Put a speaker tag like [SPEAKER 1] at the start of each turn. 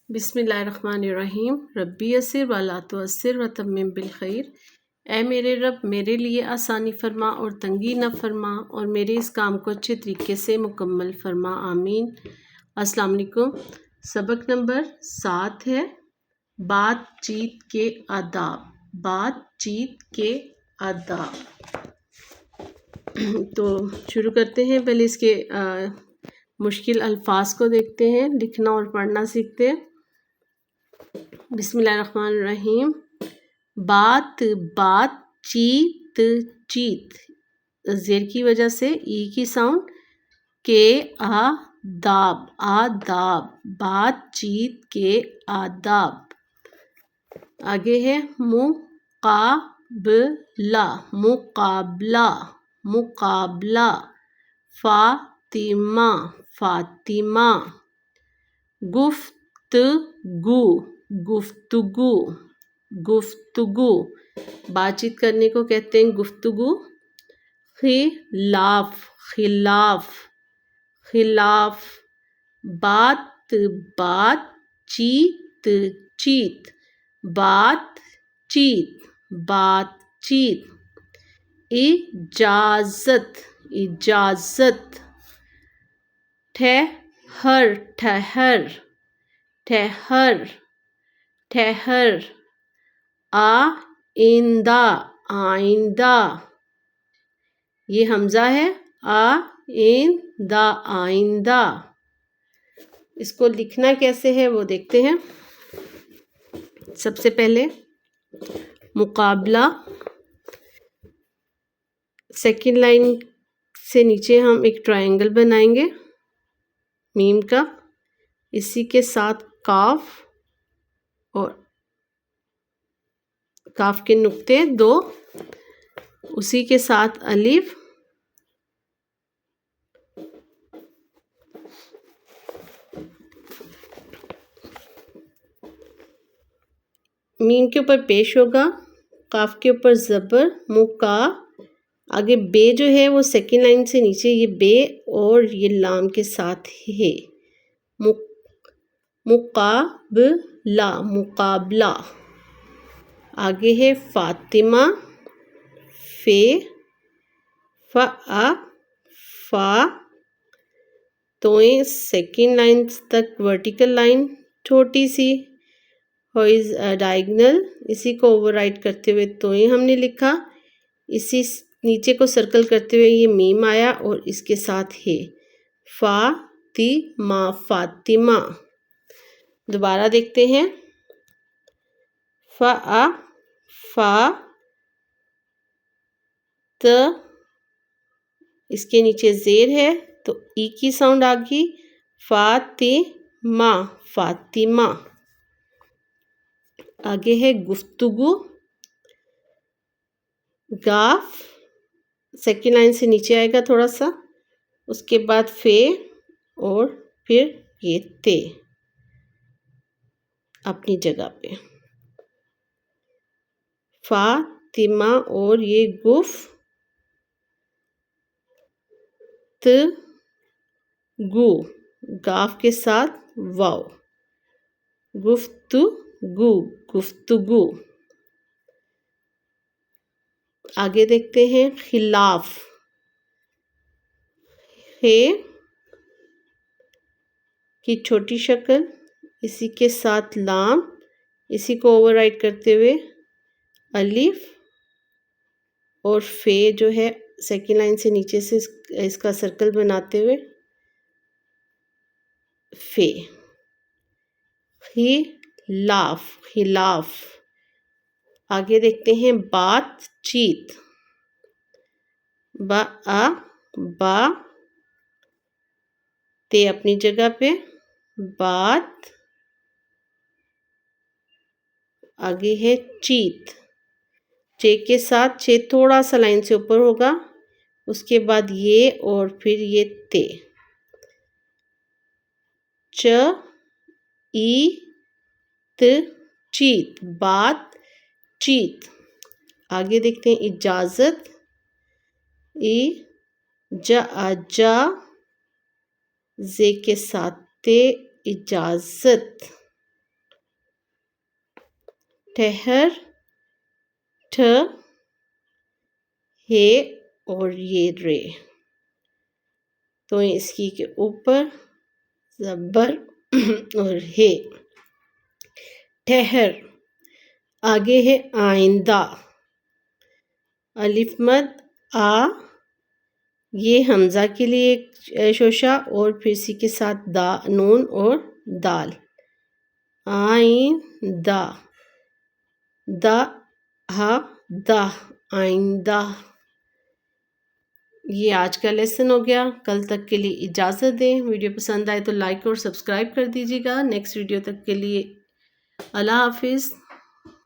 [SPEAKER 1] بسم اللہ الرحمن الرحیم۔ ربی یسر ولا تعسر وتمم بالخیر۔ اے میرے رب میرے لیے آسانی فرما اور تنگی نہ فرما، اور میرے اس کام کو اچھے طریقے سے مکمل فرما، آمین۔ السلام علیکم۔ سبق نمبر 7 ہے بات چیت کے آداب۔ بات چیت کے آداب۔ تو شروع کرتے ہیں، پہلے اس کے مشکل الفاظ کو دیکھتے ہیں، لکھنا اور پڑھنا سیکھتے ہیں۔ بسم اللہ الرحمن الرحیم۔ بات بات، چیت چیت، زیر کی وجہ سے ای کی ساؤنڈ، کے آداب آداب، بات چیت کے آداب۔ آگے ہے مقابلہ مقابلہ مقابلہ، فاطمہ فاطمہ، گفتگو گفتگو گفتگو، بات چیت کرنے کو کہتے ہیں گفتگو۔ خلاف خلاف خلاف، بات بات، چیت چیت، بات چیت بات چیت۔ اجازت اجازت، ٹھہر ٹھہر ٹھہر ٹھہر، آئندہ آئندہ، یہ حمزہ ہے، آئندہ آئندہ۔ اس کو لکھنا کیسے ہے وہ دیکھتے ہیں۔ سب سے پہلے مقابلہ، سیکنڈ لائن سے نیچے ہم ایک ٹرائنگل بنائیں گے میم کا، اسی کے ساتھ کاف، اور کاف کے نقطے 2، اسی کے ساتھ الف، میم کے اوپر پیش ہوگا، کاف کے اوپر زبر، مکا، آگے بے جو ہے وہ سیکنڈ لائن سے نیچے، یہ بے اور یہ لام کے ساتھ ہے، مقابلہ مقابلہ۔ آگے ہے فاطمہ، فے، فا فا، توئیں سیکنڈ لائن تک ورٹیکل لائن چھوٹی سی ڈائگنل، اسی کو اوور رائٹ کرتے ہوئے توئیں ہم نے لکھا، اسی نیچے کو سرکل کرتے ہوئے یہ میم آیا اور اس کے ساتھ ہے فاطمہ فاطمہ۔ دوبارہ دیکھتے ہیں، فا فا، ت، اس کے نیچے زیر ہے تو ای کی ساؤنڈ آ گئی، فاطمہ فاطمہ۔ آگے ہے گفتگو، گاف سیکنڈ لائن سے نیچے آئے گا تھوڑا سا، اس کے بعد فے اور پھر یہ تے اپنی جگہ پہ، فاطمہ، اور یہ گفتگو، گاف کے ساتھ واو، گفتگو گفتگو۔ آگے دیکھتے ہیں خلاف، ہے کی چھوٹی شکل، اسی کے ساتھ لام، اسی کو اوور رائٹ کرتے ہوئے الف، اور فے جو ہے سیکنڈ لائن سے نیچے سے اس کا سرکل بناتے ہوئے فے، خلاف خلاف۔ آگے دیکھتے ہیں بات چیت، با با، تے اپنی جگہ پہ، بات، آگے ہے چیت، چے کے ساتھ، چے تھوڑا سا لائن سے اوپر ہوگا، اس کے بعد یہ اور پھر یہ تے، چ ای ت، چیت بات چیت۔ آگے دیکھتے ہیں اجازت، ای جا جا، زے کے ساتھ تے، اجازت۔ ٹھہر، ٹھ ہے اور یہ رے، تو اس کی کے اوپر زبر اور ہے۔ ٹھہر، آگے ہے آئندہ، الف مد آ، یہ حمزہ کے لیے ایک شوشہ اور پھر اسی کے ساتھ دا، نون اور دال۔ آئندہ، دا ہا دا، آئندہ۔ یہ آج کا لیسن ہو گیا، کل تک کے لیے اجازت دیں۔ ویڈیو پسند آئے تو لائک اور سبسکرائب کر دیجیے گا۔ نیکسٹ ویڈیو تک کے لیے اللہ حافظ۔